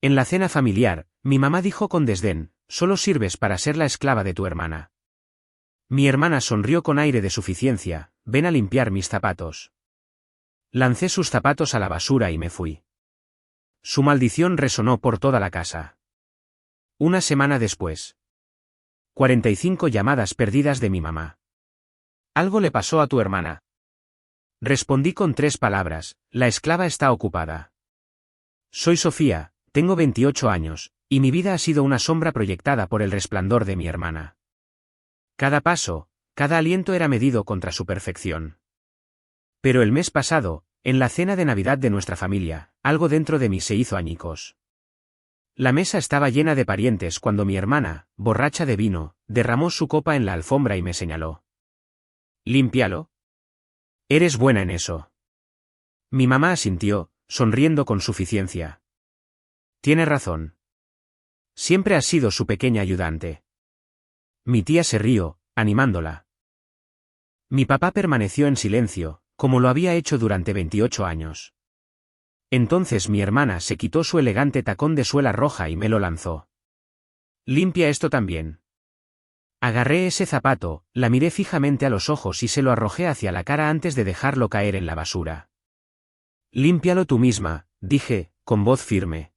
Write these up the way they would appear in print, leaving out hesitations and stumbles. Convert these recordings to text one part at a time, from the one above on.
En la cena familiar, mi mamá dijo con desdén, solo sirves para ser la esclava de tu hermana. Mi hermana sonrió con aire de suficiencia, ven a limpiar mis zapatos. Lancé sus zapatos a la basura y me fui. Su maldición resonó por toda la casa. Una semana después. 45 llamadas perdidas de mi mamá. ¿Algo le pasó a tu hermana? Respondí con 3 palabras, la esclava está ocupada. Soy Sofía, tengo 28 años, y mi vida ha sido una sombra proyectada por el resplandor de mi hermana. Cada paso, cada aliento era medido contra su perfección. Pero el mes pasado, en la cena de Navidad de nuestra familia, algo dentro de mí se hizo añicos. La mesa estaba llena de parientes cuando mi hermana, borracha de vino, derramó su copa en la alfombra y me señaló. «Límpialo. Eres buena en eso». Mi mamá asintió, sonriendo con suficiencia. Tiene razón. Siempre has sido su pequeña ayudante. Mi tía se rió, animándola. Mi papá permaneció en silencio, como lo había hecho durante 28 años. Entonces mi hermana se quitó su elegante tacón de suela roja y me lo lanzó. «Limpia esto también». Agarré ese zapato, la miré fijamente a los ojos y se lo arrojé hacia la cara antes de dejarlo caer en la basura. «Límpialo tú misma», dije, con voz firme.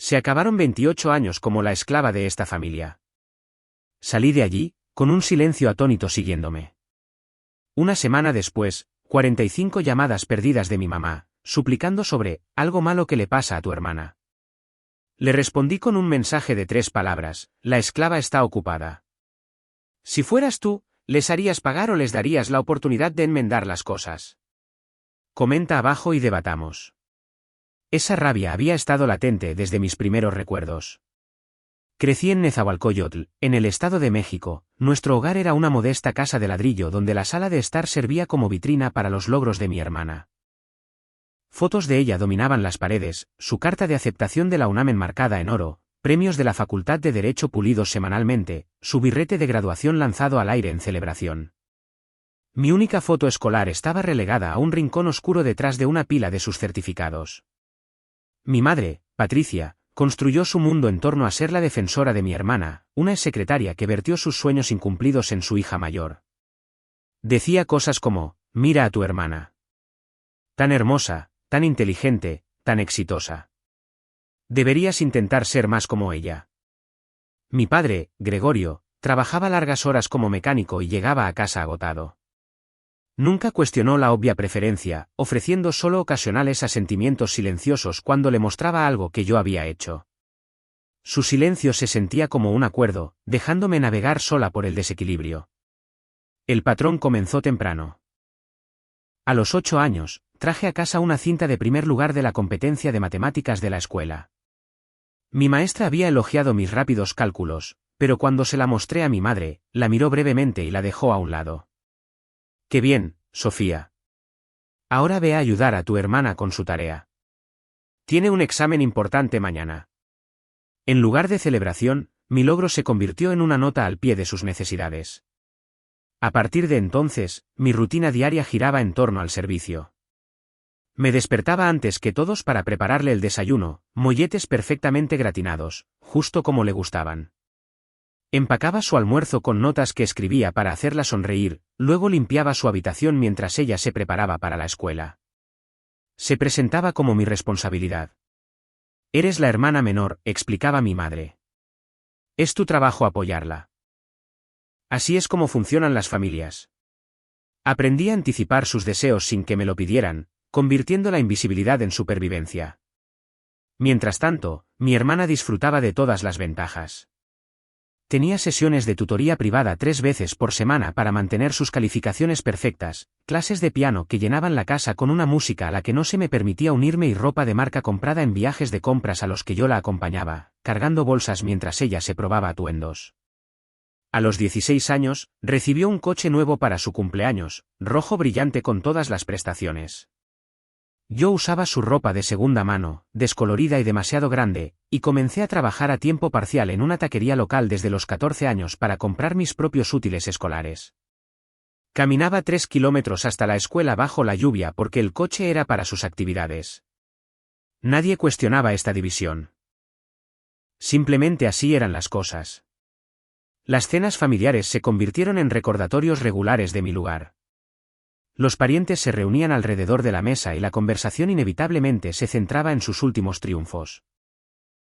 Se acabaron 28 años como la esclava de esta familia. Salí de allí, con un silencio atónito siguiéndome. Una semana después, 45 llamadas perdidas de mi mamá, suplicando sobre algo malo que le pasa a tu hermana. Le respondí con un mensaje de 3 palabras, la esclava está ocupada. Si fueras tú, ¿les harías pagar o les darías la oportunidad de enmendar las cosas? Comenta abajo y debatamos. Esa rabia había estado latente desde mis primeros recuerdos. Crecí en Nezahualcóyotl, en el Estado de México. Nuestro hogar era una modesta casa de ladrillo donde la sala de estar servía como vitrina para los logros de mi hermana. Fotos de ella dominaban las paredes, su carta de aceptación de la UNAM enmarcada en oro, premios de la Facultad de Derecho pulidos semanalmente, su birrete de graduación lanzado al aire en celebración. Mi única foto escolar estaba relegada a un rincón oscuro detrás de una pila de sus certificados. Mi madre, Patricia, construyó su mundo en torno a ser la defensora de mi hermana, una exsecretaria que vertió sus sueños incumplidos en su hija mayor. Decía cosas como, mira a tu hermana. Tan hermosa, tan inteligente, tan exitosa. Deberías intentar ser más como ella. Mi padre, Gregorio, trabajaba largas horas como mecánico y llegaba a casa agotado. Nunca cuestionó la obvia preferencia, ofreciendo solo ocasionales asentimientos silenciosos cuando le mostraba algo que yo había hecho. Su silencio se sentía como un acuerdo, dejándome navegar sola por el desequilibrio. El patrón comenzó temprano. A los 8 años, traje a casa una cinta de primer lugar de la competencia de matemáticas de la escuela. Mi maestra había elogiado mis rápidos cálculos, pero cuando se la mostré a mi madre, la miró brevemente y la dejó a un lado. «Qué bien, Sofía. Ahora ve a ayudar a tu hermana con su tarea. Tiene un examen importante mañana». En lugar de celebración, mi logro se convirtió en una nota al pie de sus necesidades. A partir de entonces, mi rutina diaria giraba en torno al servicio. Me despertaba antes que todos para prepararle el desayuno, molletes perfectamente gratinados, justo como le gustaban. Empacaba su almuerzo con notas que escribía para hacerla sonreír, luego limpiaba su habitación mientras ella se preparaba para la escuela. Se presentaba como mi responsabilidad. Eres la hermana menor, explicaba mi madre. Es tu trabajo apoyarla. Así es como funcionan las familias. Aprendí a anticipar sus deseos sin que me lo pidieran, convirtiendo la invisibilidad en supervivencia. Mientras tanto, mi hermana disfrutaba de todas las ventajas. Tenía sesiones de tutoría privada 3 veces por semana para mantener sus calificaciones perfectas, clases de piano que llenaban la casa con una música a la que no se me permitía unirme y ropa de marca comprada en viajes de compras a los que yo la acompañaba, cargando bolsas mientras ella se probaba atuendos. A los 16 años, recibió un coche nuevo para su cumpleaños, rojo brillante con todas las prestaciones. Yo usaba su ropa de segunda mano, descolorida y demasiado grande, y comencé a trabajar a tiempo parcial en una taquería local desde los 14 años para comprar mis propios útiles escolares. Caminaba 3 kilómetros hasta la escuela bajo la lluvia porque el coche era para sus actividades. Nadie cuestionaba esta división. Simplemente así eran las cosas. Las cenas familiares se convirtieron en recordatorios regulares de mi lugar. Los parientes se reunían alrededor de la mesa y la conversación inevitablemente se centraba en sus últimos triunfos.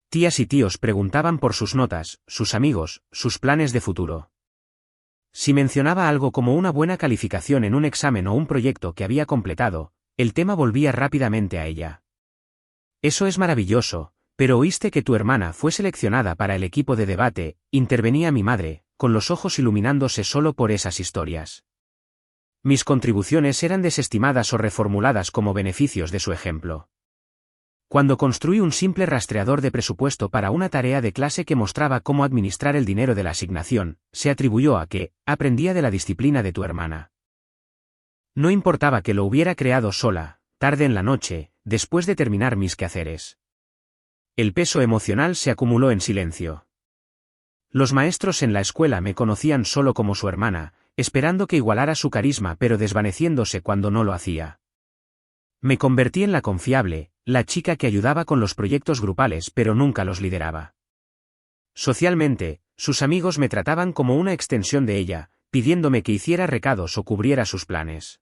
Tías y tíos preguntaban por sus notas, sus amigos, sus planes de futuro. Si mencionaba algo como una buena calificación en un examen o un proyecto que había completado, el tema volvía rápidamente a ella. Eso es maravilloso, pero ¿oíste que tu hermana fue seleccionada para el equipo de debate? Intervenía mi madre, con los ojos iluminándose solo por esas historias. Mis contribuciones eran desestimadas o reformuladas como beneficios de su ejemplo. Cuando construí un simple rastreador de presupuesto para una tarea de clase que mostraba cómo administrar el dinero de la asignación, se atribuyó a que aprendía de la disciplina de tu hermana. No importaba que lo hubiera creado sola, tarde en la noche, después de terminar mis quehaceres. El peso emocional se acumuló en silencio. Los maestros en la escuela me conocían solo como su hermana, esperando que igualara su carisma pero desvaneciéndose cuando no lo hacía. Me convertí en la confiable, la chica que ayudaba con los proyectos grupales pero nunca los lideraba. Socialmente, sus amigos me trataban como una extensión de ella, pidiéndome que hiciera recados o cubriera sus planes.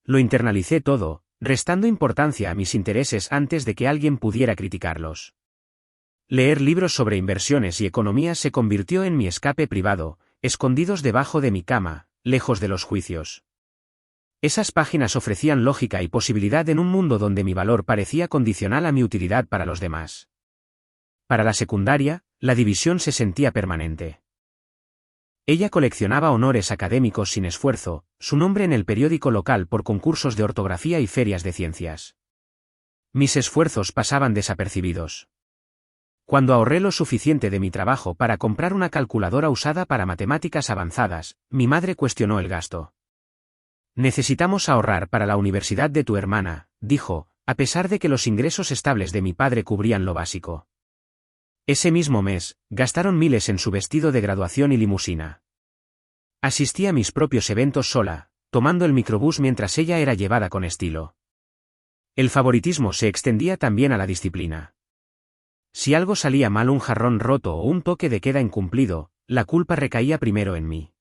Lo internalicé todo, restando importancia a mis intereses antes de que alguien pudiera criticarlos. Leer libros sobre inversiones y economía se convirtió en mi escape privado, escondidos debajo de mi cama, lejos de los juicios. Esas páginas ofrecían lógica y posibilidad en un mundo donde mi valor parecía condicional a mi utilidad para los demás. Para la secundaria, la división se sentía permanente. Ella coleccionaba honores académicos sin esfuerzo, su nombre en el periódico local por concursos de ortografía y ferias de ciencias. Mis esfuerzos pasaban desapercibidos. Cuando ahorré lo suficiente de mi trabajo para comprar una calculadora usada para matemáticas avanzadas, mi madre cuestionó el gasto. Necesitamos ahorrar para la universidad de tu hermana, dijo, a pesar de que los ingresos estables de mi padre cubrían lo básico. Ese mismo mes, gastaron miles en su vestido de graduación y limusina. Asistí a mis propios eventos sola, tomando el microbús mientras ella era llevada con estilo. El favoritismo se extendía también a la disciplina. Si algo salía mal, un jarrón roto o un toque de queda incumplido, la culpa recaía primero en mí.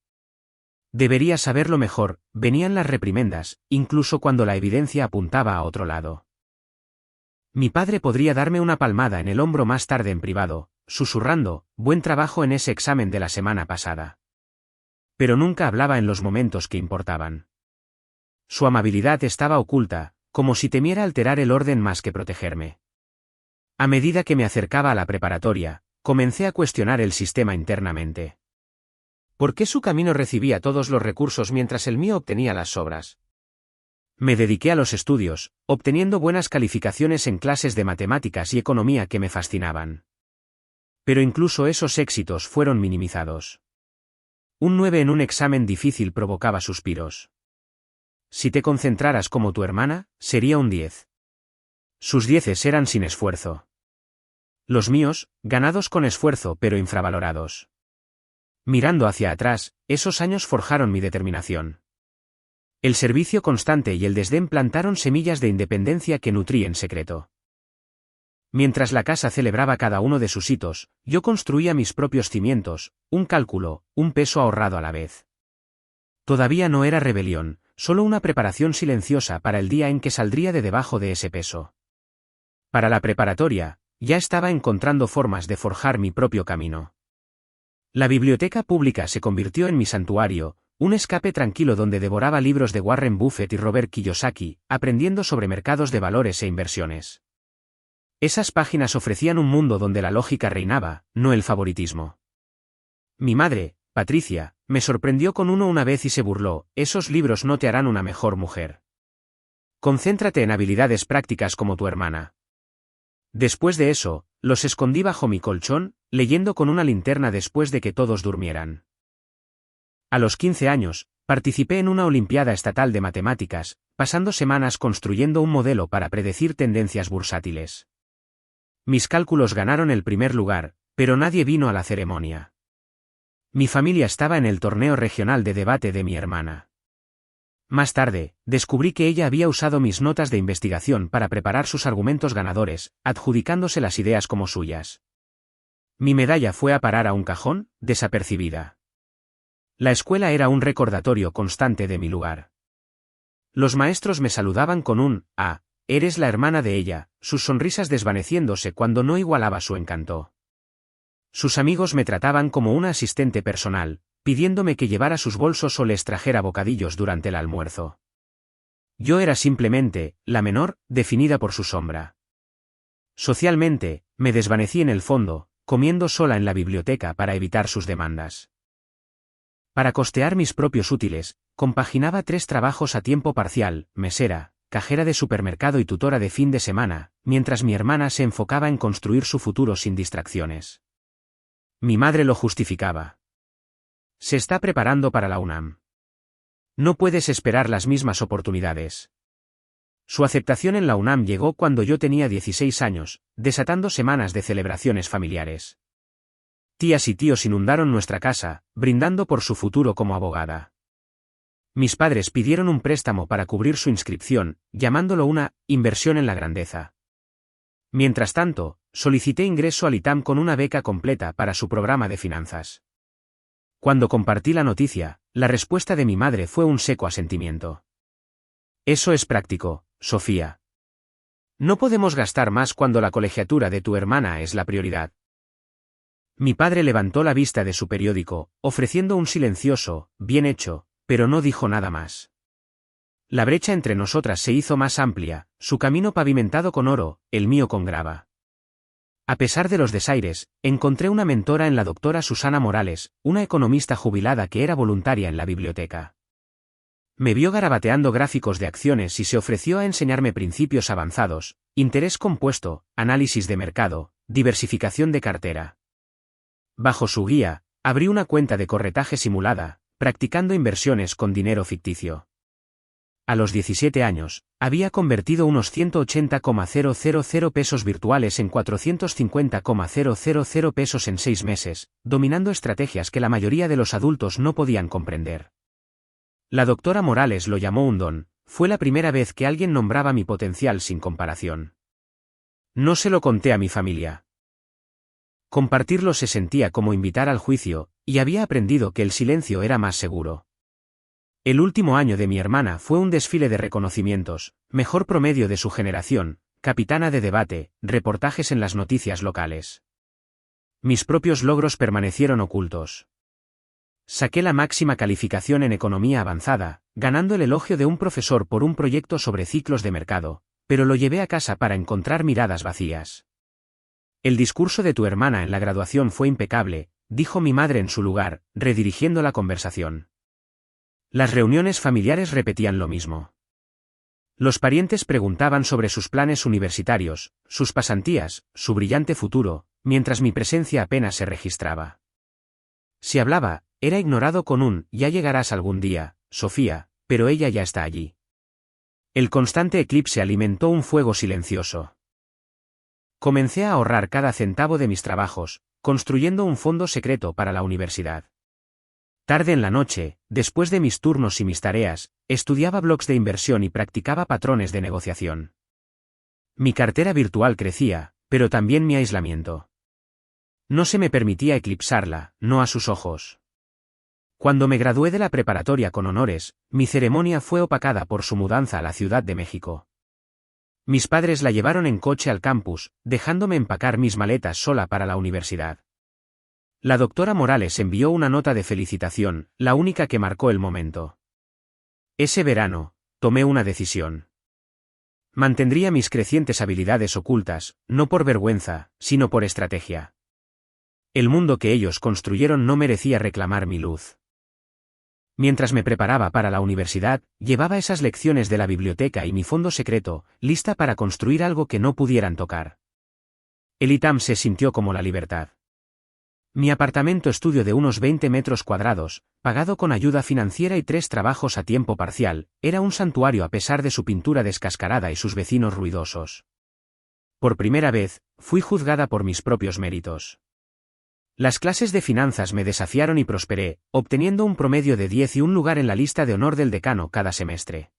Debería saberlo mejor, venían las reprimendas, incluso cuando la evidencia apuntaba a otro lado. Mi padre podría darme una palmada en el hombro más tarde en privado, susurrando, buen trabajo en ese examen de la semana pasada. Pero nunca hablaba en los momentos que importaban. Su amabilidad estaba oculta, como si temiera alterar el orden más que protegerme. A medida que me acercaba a la preparatoria, comencé a cuestionar el sistema internamente. ¿Por qué su camino recibía todos los recursos mientras el mío obtenía las sobras? Me dediqué a los estudios, obteniendo buenas calificaciones en clases de matemáticas y economía que me fascinaban. Pero incluso esos éxitos fueron minimizados. Un 9 en un examen difícil provocaba suspiros. Si te concentraras como tu hermana, sería un 10. Sus 10 eran sin esfuerzo. Los míos, ganados con esfuerzo pero infravalorados. Mirando hacia atrás, esos años forjaron mi determinación. El servicio constante y el desdén plantaron semillas de independencia que nutrí en secreto. Mientras la casa celebraba cada uno de sus hitos, yo construía mis propios cimientos, un cálculo, un peso ahorrado a la vez. Todavía no era rebelión, solo una preparación silenciosa para el día en que saldría de debajo de ese peso. Para la preparatoria, ya estaba encontrando formas de forjar mi propio camino. La biblioteca pública se convirtió en mi santuario, un escape tranquilo donde devoraba libros de Warren Buffett y Robert Kiyosaki, aprendiendo sobre mercados de valores e inversiones. Esas páginas ofrecían un mundo donde la lógica reinaba, no el favoritismo. Mi madre, Patricia, me sorprendió con uno una vez y se burló: esos libros no te harán una mejor mujer. Concéntrate en habilidades prácticas como tu hermana. Después de eso, los escondí bajo mi colchón, leyendo con una linterna después de que todos durmieran. A los 15 años, participé en una olimpiada estatal de matemáticas, pasando semanas construyendo un modelo para predecir tendencias bursátiles. Mis cálculos ganaron el primer lugar, pero nadie vino a la ceremonia. Mi familia estaba en el torneo regional de debate de mi hermana. Más tarde, descubrí que ella había usado mis notas de investigación para preparar sus argumentos ganadores, adjudicándose las ideas como suyas. Mi medalla fue a parar a un cajón, desapercibida. La escuela era un recordatorio constante de mi lugar. Los maestros me saludaban con un «Ah, eres la hermana de ella», sus sonrisas desvaneciéndose cuando no igualaba su encanto. Sus amigos me trataban como una asistente personal, pidiéndome que llevara sus bolsos o les trajera bocadillos durante el almuerzo. Yo era simplemente la menor, definida por su sombra. Socialmente, me desvanecí en el fondo, comiendo sola en la biblioteca para evitar sus demandas. Para costear mis propios útiles, compaginaba 3 trabajos a tiempo parcial, mesera, cajera de supermercado y tutora de fin de semana, mientras mi hermana se enfocaba en construir su futuro sin distracciones. Mi madre lo justificaba. Se está preparando para la UNAM. No puedes esperar las mismas oportunidades. Su aceptación en la UNAM llegó cuando yo tenía 16 años, desatando semanas de celebraciones familiares. Tías y tíos inundaron nuestra casa, brindando por su futuro como abogada. Mis padres pidieron un préstamo para cubrir su inscripción, llamándolo una inversión en la grandeza. Mientras tanto, solicité ingreso al ITAM con una beca completa para su programa de finanzas. Cuando compartí la noticia, la respuesta de mi madre fue un seco asentimiento. Eso es práctico, Sofía. No podemos gastar más cuando la colegiatura de tu hermana es la prioridad. Mi padre levantó la vista de su periódico, ofreciendo un silencioso, bien hecho, pero no dijo nada más. La brecha entre nosotras se hizo más amplia, su camino pavimentado con oro, el mío con grava. A pesar de los desaires, encontré una mentora en la doctora Susana Morales, una economista jubilada que era voluntaria en la biblioteca. Me vio garabateando gráficos de acciones y se ofreció a enseñarme principios avanzados, interés compuesto, análisis de mercado, diversificación de cartera. Bajo su guía, abrí una cuenta de corretaje simulada, practicando inversiones con dinero ficticio. A los 17 años, había convertido unos 180,000 pesos virtuales en 450,000 pesos en 6 meses, dominando estrategias que la mayoría de los adultos no podían comprender. La doctora Morales lo llamó un don, fue la primera vez que alguien nombraba mi potencial sin comparación. No se lo conté a mi familia. Compartirlo se sentía como invitar al juicio, y había aprendido que el silencio era más seguro. El último año de mi hermana fue un desfile de reconocimientos, mejor promedio de su generación, capitana de debate, reportajes en las noticias locales. Mis propios logros permanecieron ocultos. Saqué la máxima calificación en economía avanzada, ganando el elogio de un profesor por un proyecto sobre ciclos de mercado, pero lo llevé a casa para encontrar miradas vacías. El discurso de tu hermana en la graduación fue impecable, dijo mi madre en su lugar, redirigiendo la conversación. Las reuniones familiares repetían lo mismo. Los parientes preguntaban sobre sus planes universitarios, sus pasantías, su brillante futuro, mientras mi presencia apenas se registraba. Si hablaba, era ignorado con un «ya llegarás algún día, Sofía», pero ella ya está allí. El constante eclipse alimentó un fuego silencioso. Comencé a ahorrar cada centavo de mis trabajos, construyendo un fondo secreto para la universidad. Tarde en la noche, después de mis turnos y mis tareas, estudiaba blogs de inversión y practicaba patrones de negociación. Mi cartera virtual crecía, pero también mi aislamiento. No se me permitía eclipsarla, no a sus ojos. Cuando me gradué de la preparatoria con honores, mi ceremonia fue opacada por su mudanza a la Ciudad de México. Mis padres la llevaron en coche al campus, dejándome empacar mis maletas sola para la universidad. La doctora Morales envió una nota de felicitación, la única que marcó el momento. Ese verano, tomé una decisión. Mantendría mis crecientes habilidades ocultas, no por vergüenza, sino por estrategia. El mundo que ellos construyeron no merecía reclamar mi luz. Mientras me preparaba para la universidad, llevaba esas lecciones de la biblioteca y mi fondo secreto, lista para construir algo que no pudieran tocar. El ITAM se sintió como la libertad. Mi apartamento estudio de unos 20 metros cuadrados, pagado con ayuda financiera y 3 trabajos a tiempo parcial, era un santuario a pesar de su pintura descascarada y sus vecinos ruidosos. Por primera vez, fui juzgada por mis propios méritos. Las clases de finanzas me desafiaron y prosperé, obteniendo un promedio de 10 y un lugar en la lista de honor del decano cada semestre.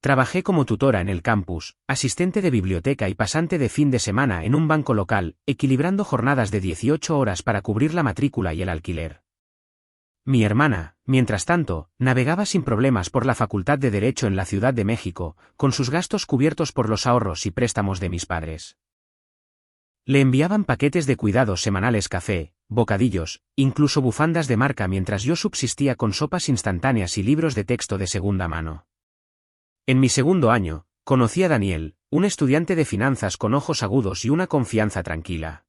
Trabajé como tutora en el campus, asistente de biblioteca y pasante de fin de semana en un banco local, equilibrando jornadas de 18 horas para cubrir la matrícula y el alquiler. Mi hermana, mientras tanto, navegaba sin problemas por la Facultad de Derecho en la Ciudad de México, con sus gastos cubiertos por los ahorros y préstamos de mis padres. Le enviaban paquetes de cuidados semanales, café, bocadillos, incluso bufandas de marca mientras yo subsistía con sopas instantáneas y libros de texto de segunda mano. En mi segundo año, conocí a Daniel, un estudiante de finanzas con ojos agudos y una confianza tranquila.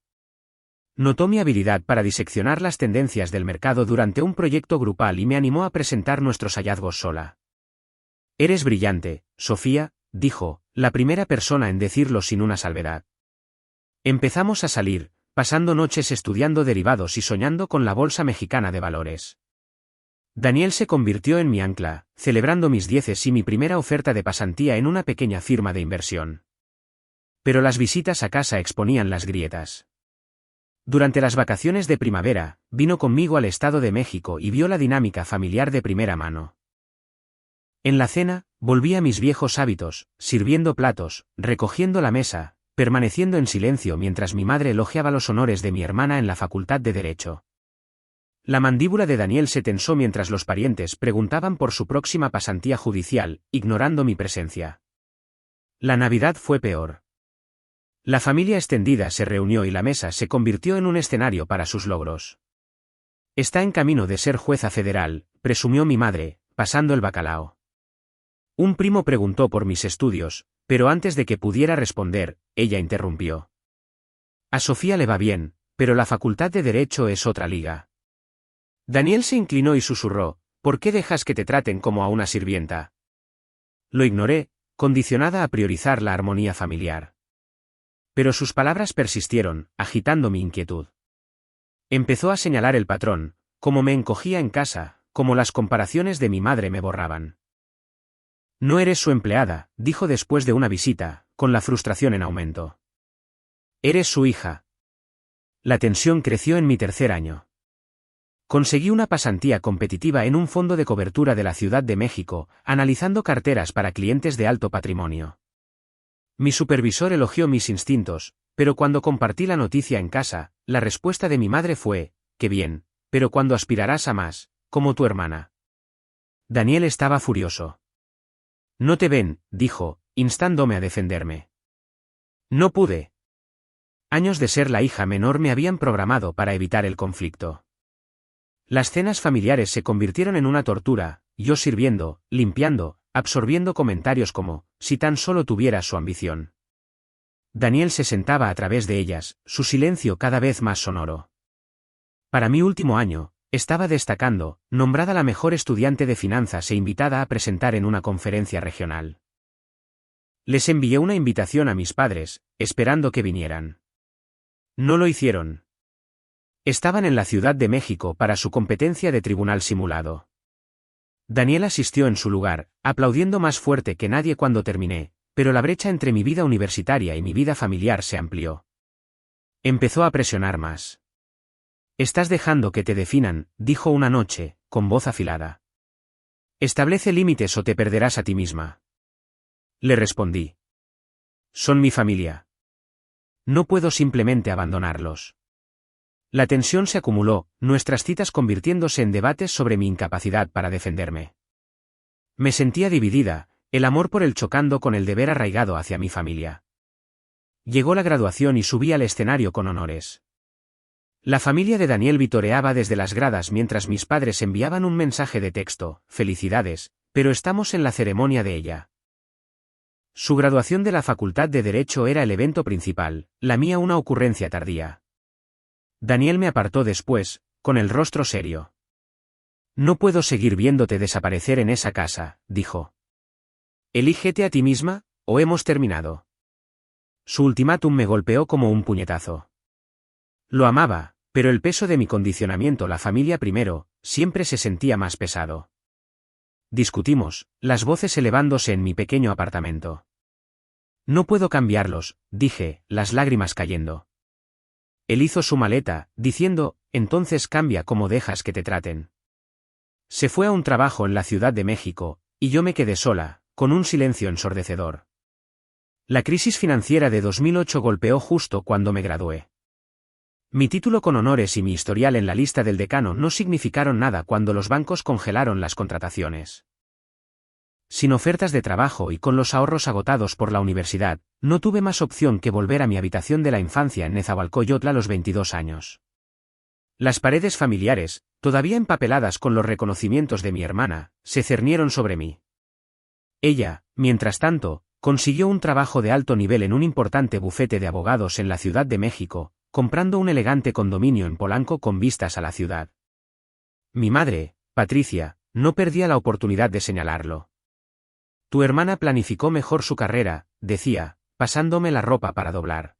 Notó mi habilidad para diseccionar las tendencias del mercado durante un proyecto grupal y me animó a presentar nuestros hallazgos sola. «Eres brillante, Sofía», dijo, la primera persona en decirlo sin una salvedad. Empezamos a salir, pasando noches estudiando derivados y soñando con la Bolsa Mexicana de Valores. Daniel se convirtió en mi ancla, celebrando mis 10 y mi primera oferta de pasantía en una pequeña firma de inversión. Pero las visitas a casa exponían las grietas. Durante las vacaciones de primavera, vino conmigo al Estado de México y vio la dinámica familiar de primera mano. En la cena, volví a mis viejos hábitos, sirviendo platos, recogiendo la mesa, permaneciendo en silencio mientras mi madre elogiaba los honores de mi hermana en la Facultad de Derecho. La mandíbula de Daniel se tensó mientras los parientes preguntaban por su próxima pasantía judicial, ignorando mi presencia. La Navidad fue peor. La familia extendida se reunió y la mesa se convirtió en un escenario para sus logros. «Está en camino de ser jueza federal», presumió mi madre, pasando el bacalao. Un primo preguntó por mis estudios, pero antes de que pudiera responder, ella interrumpió. «A Sofía le va bien, pero la Facultad de Derecho es otra liga». Daniel se inclinó y susurró, «¿Por qué dejas que te traten como a una sirvienta?». Lo ignoré, condicionada a priorizar la armonía familiar. Pero sus palabras persistieron, agitando mi inquietud. Empezó a señalar el patrón, cómo me encogía en casa, cómo las comparaciones de mi madre me borraban. «No eres su empleada», dijo después de una visita, con la frustración en aumento. «Eres su hija». La tensión creció en mi tercer año. Conseguí una pasantía competitiva en un fondo de cobertura de la Ciudad de México, analizando carteras para clientes de alto patrimonio. Mi supervisor elogió mis instintos, pero cuando compartí la noticia en casa, la respuesta de mi madre fue, «Qué bien, pero cuando aspirarás a más, como tu hermana». Daniel estaba furioso. «No te ven», dijo, instándome a defenderme. No pude. Años de ser la hija menor me habían programado para evitar el conflicto. Las cenas familiares se convirtieron en una tortura, yo sirviendo, limpiando, absorbiendo comentarios como, si tan solo tuviera su ambición. Daniel se sentaba a través de ellas, su silencio cada vez más sonoro. Para mi último año, estaba destacando, nombrada la mejor estudiante de finanzas e invitada a presentar en una conferencia regional. Les envié una invitación a mis padres, esperando que vinieran. No lo hicieron. Estaban en la Ciudad de México para su competencia de tribunal simulado. Daniel asistió en su lugar, aplaudiendo más fuerte que nadie cuando terminé, pero la brecha entre mi vida universitaria y mi vida familiar se amplió. Empezó a presionar más. «Estás dejando que te definan», dijo una noche, con voz afilada. «Establece límites o te perderás a ti misma». Le respondí. «Son mi familia. No puedo simplemente abandonarlos». La tensión se acumuló, nuestras citas convirtiéndose en debates sobre mi incapacidad para defenderme. Me sentía dividida, el amor por él chocando con el deber arraigado hacia mi familia. Llegó la graduación y subí al escenario con honores. La familia de Daniel vitoreaba desde las gradas mientras mis padres enviaban un mensaje de texto, «Felicidades, pero estamos en la ceremonia de ella». Su graduación de la Facultad de Derecho era el evento principal, la mía una ocurrencia tardía. Daniel me apartó después, con el rostro serio. «No puedo seguir viéndote desaparecer en esa casa», dijo. «Elígete a ti misma, o hemos terminado». Su ultimátum me golpeó como un puñetazo. Lo amaba, pero el peso de mi condicionamiento, la familia primero, siempre se sentía más pesado. Discutimos, las voces elevándose en mi pequeño apartamento. «No puedo cambiarlos», dije, las lágrimas cayendo. Él hizo su maleta, diciendo, «Entonces cambia cómo dejas que te traten». Se fue a un trabajo en la Ciudad de México, y yo me quedé sola, con un silencio ensordecedor. La crisis financiera de 2008 golpeó justo cuando me gradué. Mi título con honores y mi historial en la lista del decano no significaron nada cuando los bancos congelaron las contrataciones. Sin ofertas de trabajo y con los ahorros agotados por la universidad, no tuve más opción que volver a mi habitación de la infancia en Nezahualcóyotl a los 22 años. Las paredes familiares, todavía empapeladas con los reconocimientos de mi hermana, se cernieron sobre mí. Ella, mientras tanto, consiguió un trabajo de alto nivel en un importante bufete de abogados en la Ciudad de México, comprando un elegante condominio en Polanco con vistas a la ciudad. Mi madre, Patricia, no perdía la oportunidad de señalarlo. Tu hermana planificó mejor su carrera, decía, pasándome la ropa para doblar.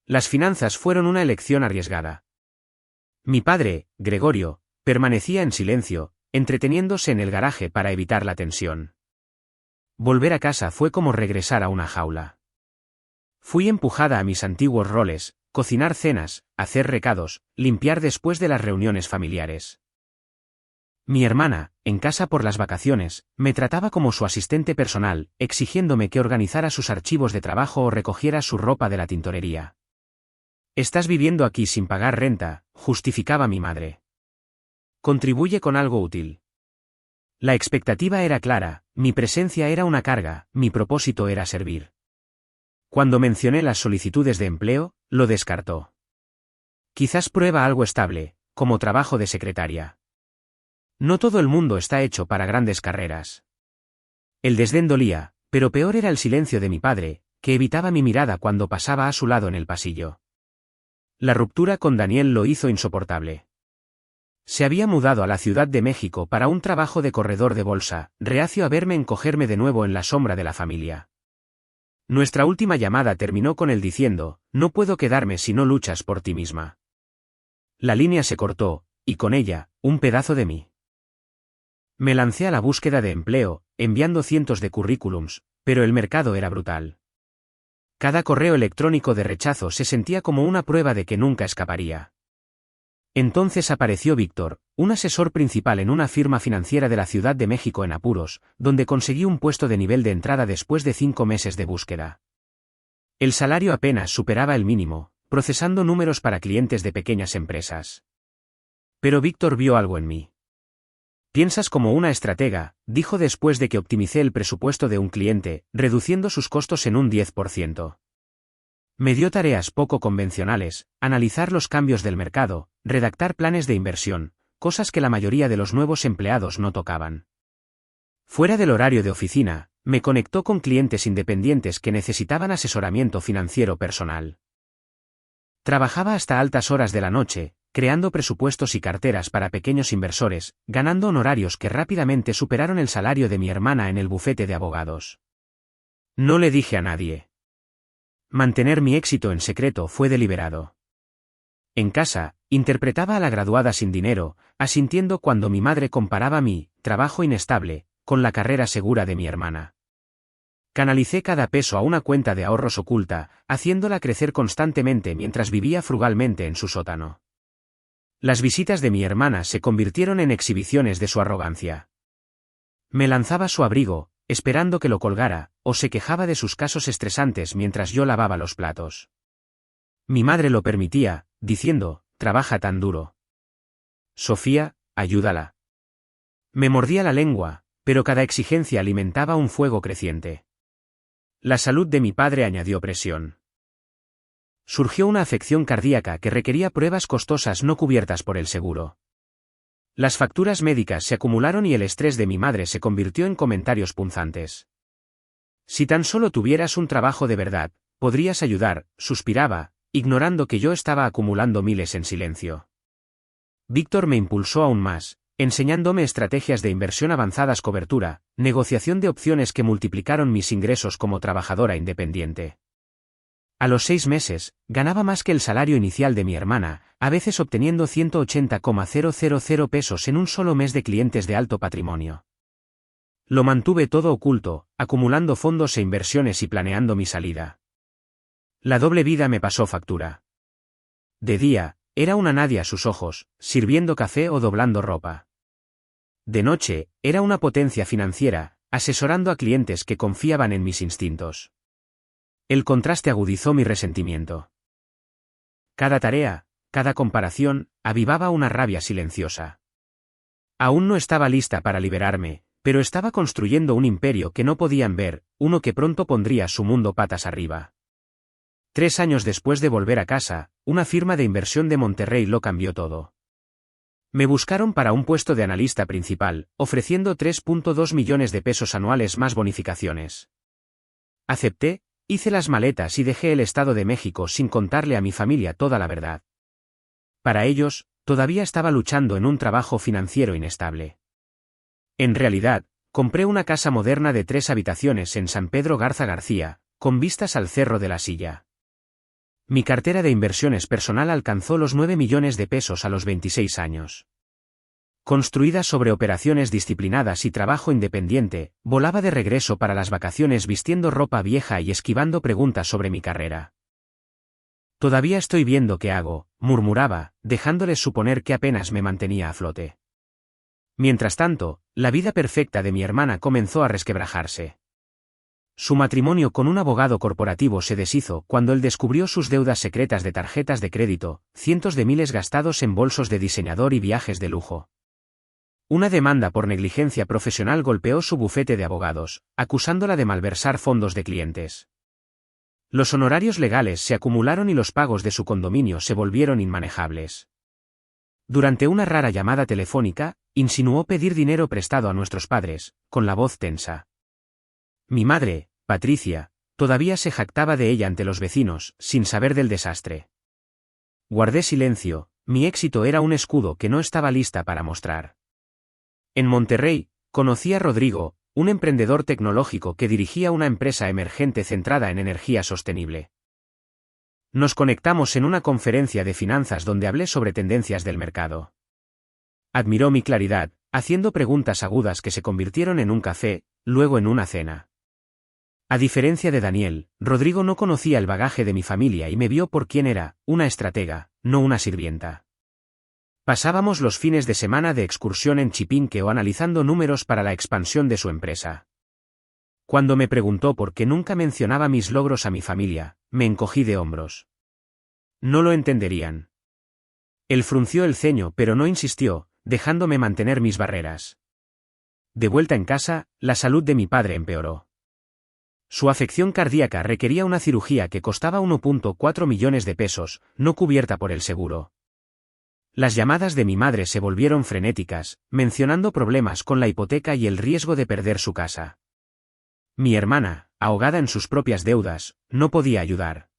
Las finanzas fueron una elección arriesgada. Mi padre, Gregorio, permanecía en silencio, entreteniéndose en el garaje para evitar la tensión. Volver a casa fue como regresar a una jaula. Fui empujada a mis antiguos roles, cocinar cenas, hacer recados, limpiar después de las reuniones familiares. Mi hermana, en casa por las vacaciones, me trataba como su asistente personal, exigiéndome que organizara sus archivos de trabajo o recogiera su ropa de la tintorería. Estás viviendo aquí sin pagar renta, justificaba mi madre. Contribuye con algo útil. La expectativa era clara, mi presencia era una carga, mi propósito era servir. Cuando mencioné las solicitudes de empleo, lo descartó. Quizás prueba algo estable, como trabajo de secretaria. No todo el mundo está hecho para grandes carreras. El desdén dolía, pero peor era el silencio de mi padre, que evitaba mi mirada cuando pasaba a su lado en el pasillo. La ruptura con Daniel lo hizo insoportable. Se había mudado a la Ciudad de México para un trabajo de corredor de bolsa, reacio a verme encogerme de nuevo en la sombra de la familia. Nuestra última llamada terminó con él diciendo, no puedo quedarme si no luchas por ti misma. La línea se cortó, y con ella, un pedazo de mí. Me lancé a la búsqueda de empleo, enviando cientos de currículums, pero el mercado era brutal. Cada correo electrónico de rechazo se sentía como una prueba de que nunca escaparía. Entonces apareció Víctor, un asesor principal en una firma financiera de la Ciudad de México en apuros, donde conseguí un puesto de nivel de entrada después de 5 meses de búsqueda. El salario apenas superaba el mínimo, procesando números para clientes de pequeñas empresas. Pero Víctor vio algo en mí. Piensas como una estratega, dijo después de que optimicé el presupuesto de un cliente, reduciendo sus costos en un 10%. Me dio tareas poco convencionales, analizar los cambios del mercado, redactar planes de inversión, cosas que la mayoría de los nuevos empleados no tocaban. Fuera del horario de oficina, me conectó con clientes independientes que necesitaban asesoramiento financiero personal. Trabajaba hasta altas horas de la noche, creando presupuestos y carteras para pequeños inversores, ganando honorarios que rápidamente superaron el salario de mi hermana en el bufete de abogados. No le dije a nadie. Mantener mi éxito en secreto fue deliberado. En casa, interpretaba a la graduada sin dinero, asintiendo cuando mi madre comparaba mi trabajo inestable con la carrera segura de mi hermana. Canalicé cada peso a una cuenta de ahorros oculta, haciéndola crecer constantemente mientras vivía frugalmente en su sótano. Las visitas de mi hermana se convirtieron en exhibiciones de su arrogancia. Me lanzaba su abrigo, esperando que lo colgara, o se quejaba de sus casos estresantes mientras yo lavaba los platos. Mi madre lo permitía, diciendo, trabaja tan duro. Sofía, ayúdala. Me mordía la lengua, pero cada exigencia alimentaba un fuego creciente. La salud de mi padre añadió presión. Surgió una afección cardíaca que requería pruebas costosas no cubiertas por el seguro. Las facturas médicas se acumularon y el estrés de mi madre se convirtió en comentarios punzantes. Si tan solo tuvieras un trabajo de verdad, podrías ayudar, suspiraba, ignorando que yo estaba acumulando miles en silencio. Víctor me impulsó aún más, enseñándome estrategias de inversión avanzadas, cobertura, negociación de opciones que multiplicaron mis ingresos como trabajadora independiente. A los 6 meses, ganaba más que el salario inicial de mi hermana, a veces obteniendo 180,000 pesos en un solo mes de clientes de alto patrimonio. Lo mantuve todo oculto, acumulando fondos e inversiones y planeando mi salida. La doble vida me pasó factura. De día, era una nadie a sus ojos, sirviendo café o doblando ropa. De noche, era una potencia financiera, asesorando a clientes que confiaban en mis instintos. El contraste agudizó mi resentimiento. Cada tarea, cada comparación, avivaba una rabia silenciosa. Aún no estaba lista para liberarme, pero estaba construyendo un imperio que no podían ver, uno que pronto pondría su mundo patas arriba. 3 años después de volver a casa, una firma de inversión de Monterrey lo cambió todo. Me buscaron para un puesto de analista principal, ofreciendo 3.2 millones de pesos anuales más bonificaciones. Acepté, hice las maletas y dejé el Estado de México sin contarle a mi familia toda la verdad. Para ellos, todavía estaba luchando en un trabajo financiero inestable. En realidad, compré una casa moderna de 3 habitaciones en San Pedro Garza García, con vistas al Cerro de la Silla. Mi cartera de inversiones personal alcanzó los 9 millones de pesos a los 26 años. Construida sobre operaciones disciplinadas y trabajo independiente, volaba de regreso para las vacaciones vistiendo ropa vieja y esquivando preguntas sobre mi carrera. Todavía estoy viendo qué hago, murmuraba, dejándoles suponer que apenas me mantenía a flote. Mientras tanto, la vida perfecta de mi hermana comenzó a resquebrajarse. Su matrimonio con un abogado corporativo se deshizo cuando él descubrió sus deudas secretas de tarjetas de crédito, cientos de miles gastados en bolsos de diseñador y viajes de lujo. Una demanda por negligencia profesional golpeó su bufete de abogados, acusándola de malversar fondos de clientes. Los honorarios legales se acumularon y los pagos de su condominio se volvieron inmanejables. Durante una rara llamada telefónica, insinuó pedir dinero prestado a nuestros padres, con la voz tensa. Mi madre, Patricia, todavía se jactaba de ella ante los vecinos, sin saber del desastre. Guardé silencio, mi éxito era un escudo que no estaba lista para mostrar. En Monterrey, conocí a Rodrigo, un emprendedor tecnológico que dirigía una empresa emergente centrada en energía sostenible. Nos conectamos en una conferencia de finanzas donde hablé sobre tendencias del mercado. Admiró mi claridad, haciendo preguntas agudas que se convirtieron en un café, luego en una cena. A diferencia de Daniel, Rodrigo no conocía el bagaje de mi familia y me vio por quien era, una estratega, no una sirvienta. Pasábamos los fines de semana de excursión en Chipinque o analizando números para la expansión de su empresa. Cuando me preguntó por qué nunca mencionaba mis logros a mi familia, me encogí de hombros. No lo entenderían. Él frunció el ceño pero no insistió, dejándome mantener mis barreras. De vuelta en casa, la salud de mi padre empeoró. Su afección cardíaca requería una cirugía que costaba 1.4 millones de pesos, no cubierta por el seguro. Las llamadas de mi madre se volvieron frenéticas, mencionando problemas con la hipoteca y el riesgo de perder su casa. Mi hermana, ahogada en sus propias deudas, no podía ayudar.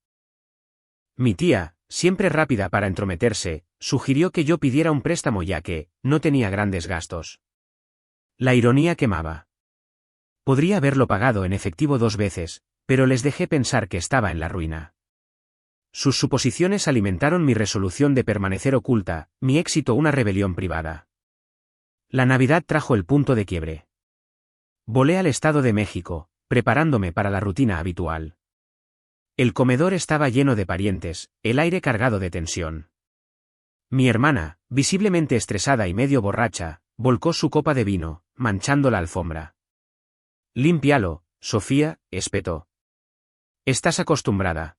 Mi tía, siempre rápida para entrometerse, sugirió que yo pidiera un préstamo ya que no tenía grandes gastos. La ironía quemaba. Podría haberlo pagado en efectivo 2 veces, pero les dejé pensar que estaba en la ruina. Sus suposiciones alimentaron mi resolución de permanecer oculta, mi éxito una rebelión privada. La Navidad trajo el punto de quiebre. Volé al Estado de México, preparándome para la rutina habitual. El comedor estaba lleno de parientes, el aire cargado de tensión. Mi hermana, visiblemente estresada y medio borracha, volcó su copa de vino, manchando la alfombra. «Límpialo, Sofía», espetó. «Estás acostumbrada».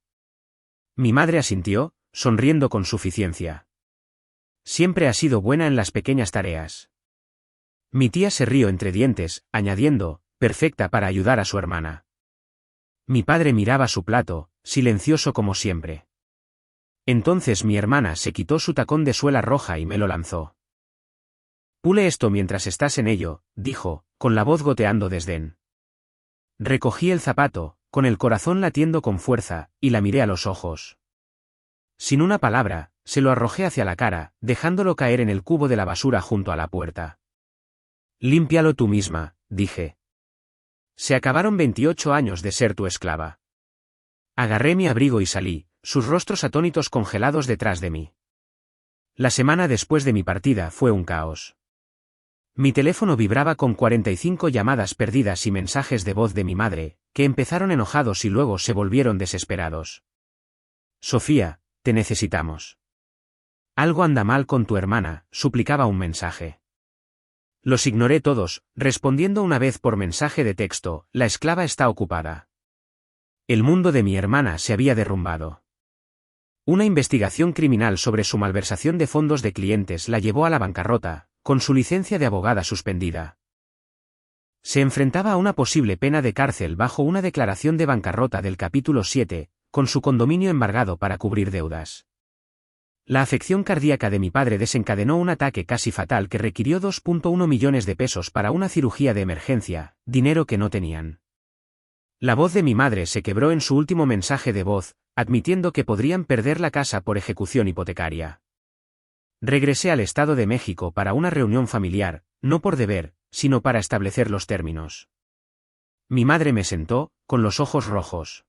Mi madre asintió, sonriendo con suficiencia. Siempre ha sido buena en las pequeñas tareas. Mi tía se rió entre dientes, añadiendo, perfecta para ayudar a su hermana. Mi padre miraba su plato, silencioso como siempre. Entonces mi hermana se quitó su tacón de suela roja y me lo lanzó. «Pule esto mientras estás en ello», dijo, con la voz goteando desdén. Recogí el zapato, con el corazón latiendo con fuerza, y la miré a los ojos. Sin una palabra, se lo arrojé hacia la cara, dejándolo caer en el cubo de la basura junto a la puerta. «Límpialo tú misma», dije. «Se acabaron 28 años de ser tu esclava». Agarré mi abrigo y salí, sus rostros atónitos congelados detrás de mí. La semana después de mi partida fue un caos. Mi teléfono vibraba con 45 llamadas perdidas y mensajes de voz de mi madre, que empezaron enojados y luego se volvieron desesperados. «Sofía, te necesitamos». «Algo anda mal con tu hermana», suplicaba un mensaje. Los ignoré todos, respondiendo una vez por mensaje de texto, la esclava está ocupada. El mundo de mi hermana se había derrumbado. Una investigación criminal sobre su malversación de fondos de clientes la llevó a la bancarrota, con su licencia de abogada suspendida. Se enfrentaba a una posible pena de cárcel bajo una declaración de bancarrota del capítulo 7, con su condominio embargado para cubrir deudas. La afección cardíaca de mi padre desencadenó un ataque casi fatal que requirió 2,1 millones de pesos para una cirugía de emergencia, dinero que no tenían. La voz de mi madre se quebró en su último mensaje de voz, admitiendo que podrían perder la casa por ejecución hipotecaria. Regresé al Estado de México para una reunión familiar, no por deber, sino para establecer los términos. Mi madre me sentó, con los ojos rojos.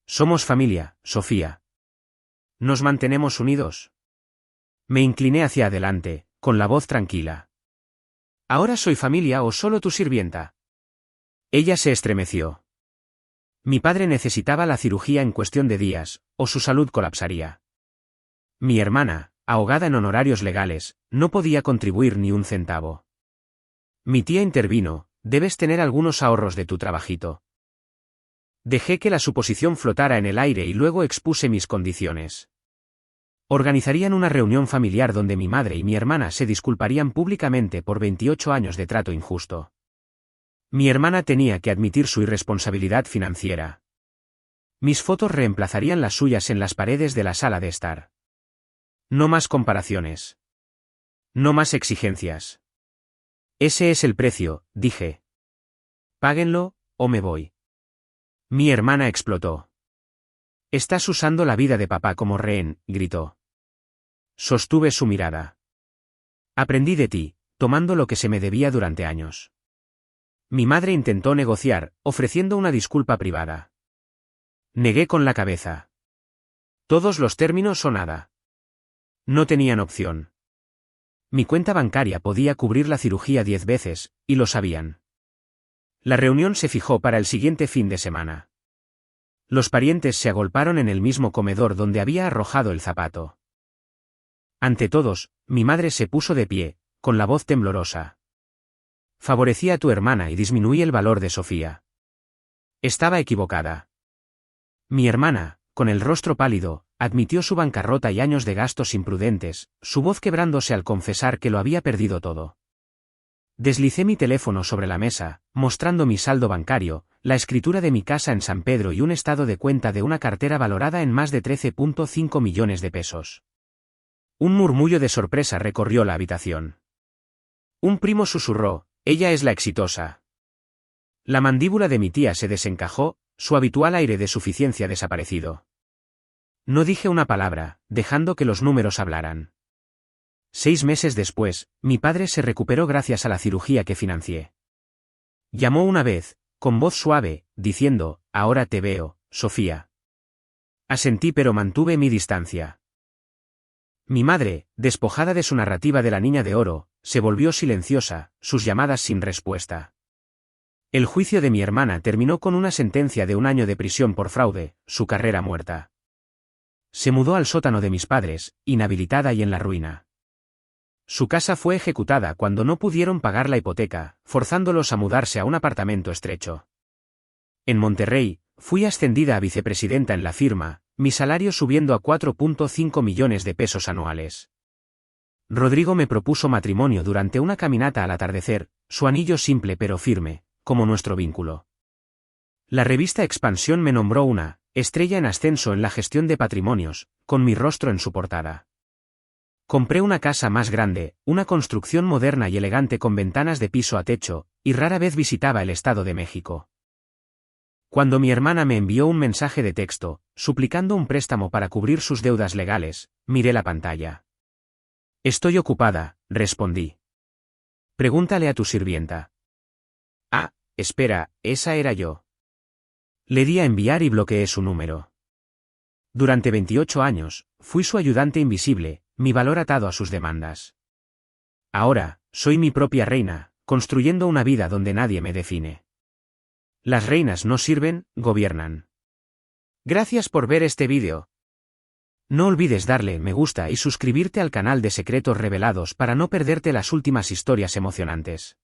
Somos familia, Sofía. ¿Nos mantenemos unidos? Me incliné hacia adelante, con la voz tranquila. ¿Ahora soy familia o solo tu sirvienta? Ella se estremeció. Mi padre necesitaba la cirugía en cuestión de días, o su salud colapsaría. Mi hermana, ahogada en honorarios legales, no podía contribuir ni un centavo. Mi tía intervino: debes tener algunos ahorros de tu trabajito. Dejé que la suposición flotara en el aire y luego expuse mis condiciones. Organizarían una reunión familiar donde mi madre y mi hermana se disculparían públicamente por 28 años de trato injusto. Mi hermana tenía que admitir su irresponsabilidad financiera. Mis fotos reemplazarían las suyas en las paredes de la sala de estar. No más comparaciones. No más exigencias. Ese es el precio, dije. Páguenlo, o me voy. Mi hermana explotó. Estás usando la vida de papá como rehén, gritó. Sostuve su mirada. Aprendí de ti, tomando lo que se me debía durante años. Mi madre intentó negociar, ofreciendo una disculpa privada. Negué con la cabeza. Todos los términos o nada. No tenían opción. Mi cuenta bancaria podía cubrir la cirugía 10 veces, y lo sabían. La reunión se fijó para el siguiente fin de semana. Los parientes se agolparon en el mismo comedor donde había arrojado el zapato. Ante todos, mi madre se puso de pie, con la voz temblorosa. Favorecí a tu hermana y disminuí el valor de Sofía. Estaba equivocada. Mi hermana, con el rostro pálido, admitió su bancarrota y años de gastos imprudentes, su voz quebrándose al confesar que lo había perdido todo. Deslicé mi teléfono sobre la mesa, mostrando mi saldo bancario, la escritura de mi casa en San Pedro y un estado de cuenta de una cartera valorada en más de 13,5 millones de pesos. Un murmullo de sorpresa recorrió la habitación. Un primo susurró: ella es la exitosa. La mandíbula de mi tía se desencajó, su habitual aire de suficiencia desaparecido. No dije una palabra, dejando que los números hablaran. 6 meses después, mi padre se recuperó gracias a la cirugía que financié. Llamó una vez, con voz suave, diciendo: ahora te veo, Sofía. Asentí pero mantuve mi distancia. Mi madre, despojada de su narrativa de la niña de oro, se volvió silenciosa, sus llamadas sin respuesta. El juicio de mi hermana terminó con una sentencia de 1 año de prisión por fraude, su carrera muerta. Se mudó al sótano de mis padres, inhabilitada y en la ruina. Su casa fue ejecutada cuando no pudieron pagar la hipoteca, forzándolos a mudarse a un apartamento estrecho. En Monterrey, fui ascendida a vicepresidenta en la firma, mi salario subiendo a 4,5 millones de pesos anuales. Rodrigo me propuso matrimonio durante una caminata al atardecer, su anillo simple pero firme, como nuestro vínculo. La revista Expansión me nombró una estrella en ascenso en la gestión de patrimonios, con mi rostro en su portada. Compré una casa más grande, una construcción moderna y elegante con ventanas de piso a techo, y rara vez visitaba el Estado de México. Cuando mi hermana me envió un mensaje de texto, suplicando un préstamo para cubrir sus deudas legales, miré la pantalla. Estoy ocupada, respondí. Pregúntale a tu sirvienta. Ah, espera, esa era yo. Le di a enviar y bloqueé su número. Durante 28 años, fui su ayudante invisible, mi valor atado a sus demandas. Ahora, soy mi propia reina, construyendo una vida donde nadie me define. Las reinas no sirven, gobiernan. Gracias por ver este vídeo. No olvides darle me gusta y suscribirte al canal de Secretos Revelados para no perderte las últimas historias emocionantes.